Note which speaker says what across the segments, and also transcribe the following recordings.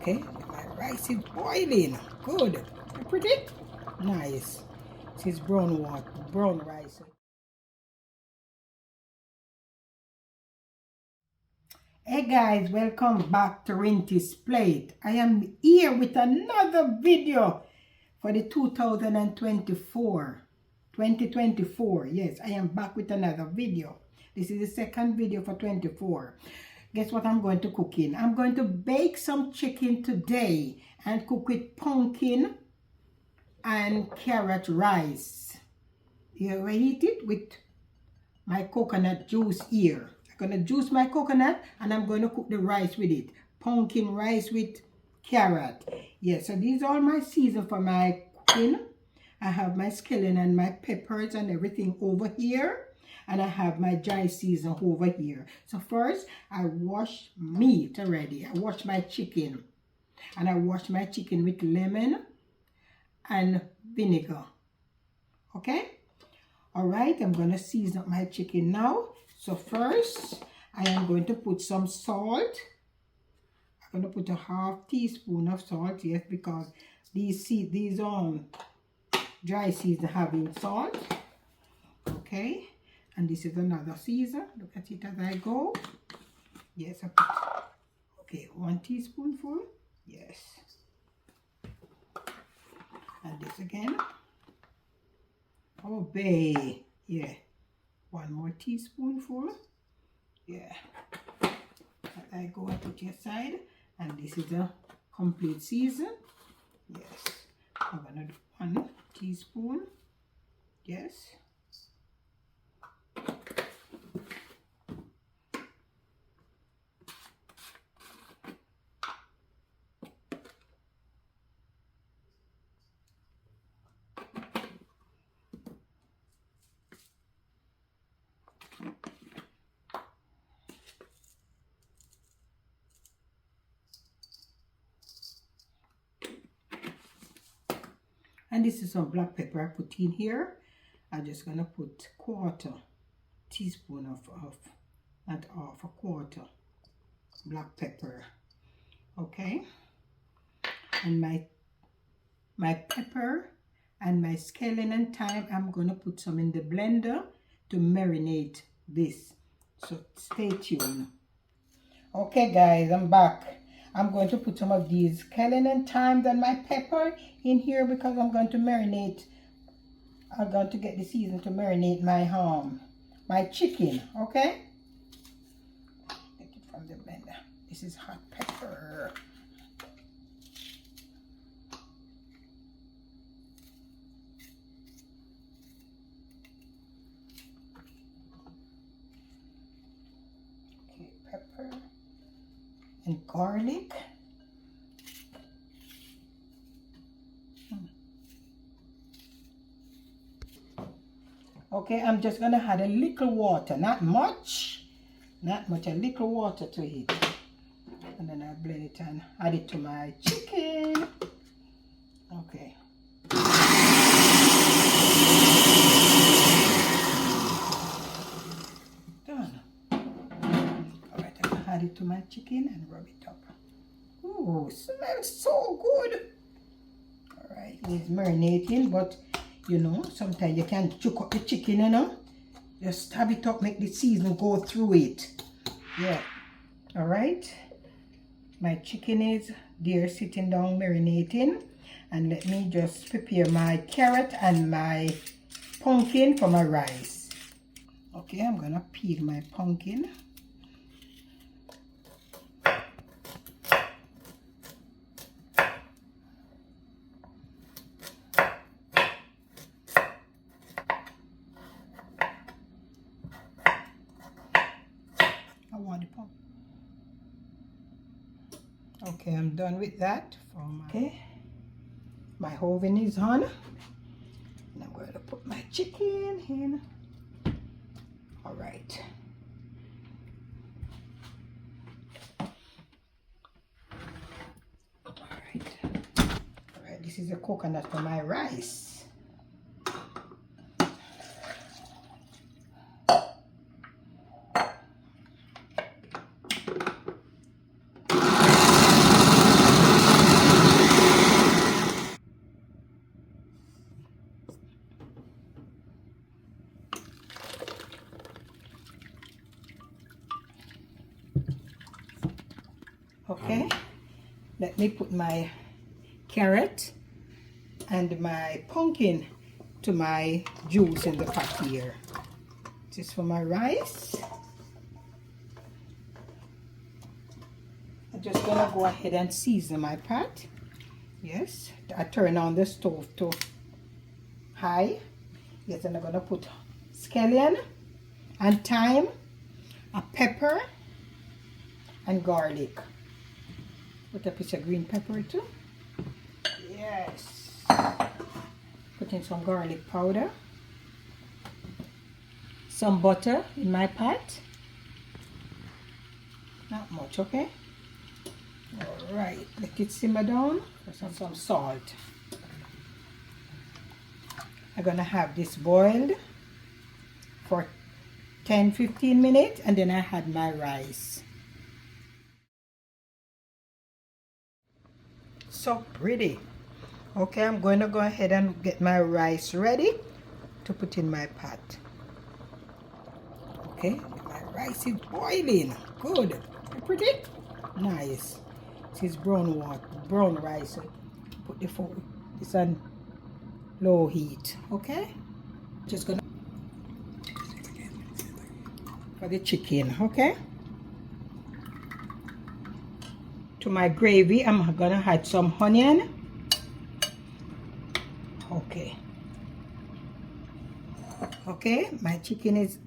Speaker 1: Okay, my rice is boiling. Good. Pretty nice. This is brown water, brown rice. Hey guys, welcome back to Rinty's Plate. I am here with another video for the 2024. Yes, I am back with another video. This is the second video for 24. Guess what I'm going to cook in? I'm going to bake some chicken today and cook with pumpkin and carrot rice. You will eat it with my coconut juice here. I'm going to juice my coconut and I'm going to cook the rice with it. Pumpkin rice with carrot. Yes, so these are my season for my cooking. I have my scallion and my peppers and everything over here. And I have my dry season over here. So first, I wash meat already. I wash my chicken. And I wash my chicken with lemon and vinegar. Okay? Alright, I'm going to season up my chicken now. So first, I am going to put some salt. I'm going to put a half teaspoon of salt, yes, because these dry season having salt. Okay, and this is another season. Look at it as I go. Yes, I put, okay, 1 teaspoonful. Yes. And this again. Obey. Yeah. 1 more teaspoonful. Yeah. As I go, I put it aside. And this is a complete season. Yes. I'm going to do 1 teaspoon. Yes. And this is some black pepper I put in here. I'm just going to put 1/4 teaspoon of not half, 1/4 black pepper. Okay. And my pepper and my scallion and thyme, I'm going to put some in the blender to marinate this. So stay tuned. Okay guys, I'm back. I'm going to put some of these scallion and thyme and my pepper in here because I'm going to marinate. I'm going to get the season to marinate my chicken. Okay. Take it from the blender. This is hot pepper. Okay, pepper and garlic. Okay, I'm just going to add a little water, not much, a little water to it. And then I blend it and add it to my chicken. Okay. Done. Alright, I'm going to add it to my chicken and rub it up. Ooh, smells so good. Alright, it's marinating, but you know, sometimes you can choke up the chicken, you know. Just stab it up, make the season go through it. Yeah. Alright. My chicken is there sitting down marinating. And let me just prepare my carrot and my pumpkin for my rice. Okay, I'm going to peel my pumpkin. Okay, I'm done with that. Okay, my oven is on. And I'm going to put my chicken in. All right. All right, this is a coconut for my rice. Okay, let me put my carrot and my pumpkin to my juice in the pot here. This is for my rice. I'm just gonna go ahead and season my pot. Yes, I turn on the stove to high. Yes, and I'm gonna put scallion and thyme, a pepper, and garlic. Put a piece of green pepper too. Yes. Put in some garlic powder. Some butter in my pot. Not much, okay? Alright, let it simmer down. Some salt. I'm gonna have this boiled for 10-15 minutes and then I had my rice. So pretty. Okay, I'm going to go ahead and get my rice ready to put in my pot. Okay, my rice is boiling. Good. Pretty? Nice. This is brown water, brown rice. Put the food. It's on low heat. Okay? Just gonna for the chicken, okay? To my gravy, I'm gonna add some onion. Okay. Okay, my chicken is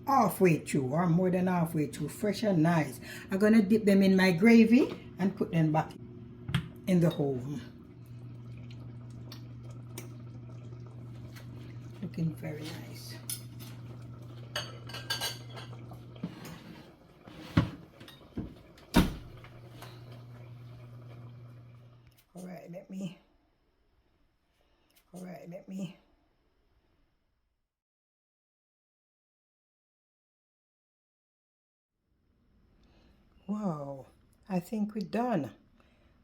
Speaker 1: halfway through or more than halfway through, fresh and nice. I'm gonna dip them in my gravy and put them back in the oven. Looking very nice. All right, let me. Wow, I think we're done.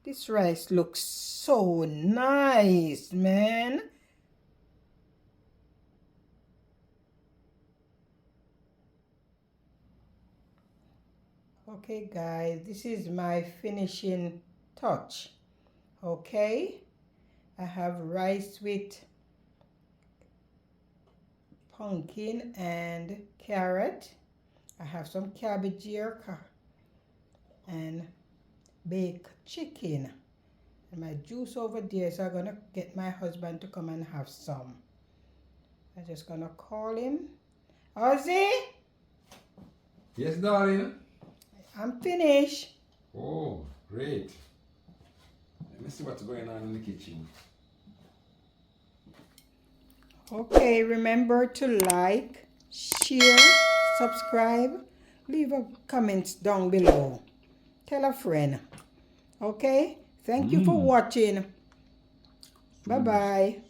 Speaker 1: This rice looks so nice, man. Okay, guys, this is my finishing touch. Okay, I have rice with pumpkin and carrot. I have some cabbage here and baked chicken. And my juice over there, so I'm gonna get my husband to come and have some. I'm just gonna call him. Ozzy?
Speaker 2: Yes, darling.
Speaker 1: I'm finished.
Speaker 2: Oh, great. Let me see what's going on in the kitchen.
Speaker 1: Okay, remember to like, share, subscribe, leave a comment down below. Tell a friend. Okay? Thank you for watching. Bye-bye.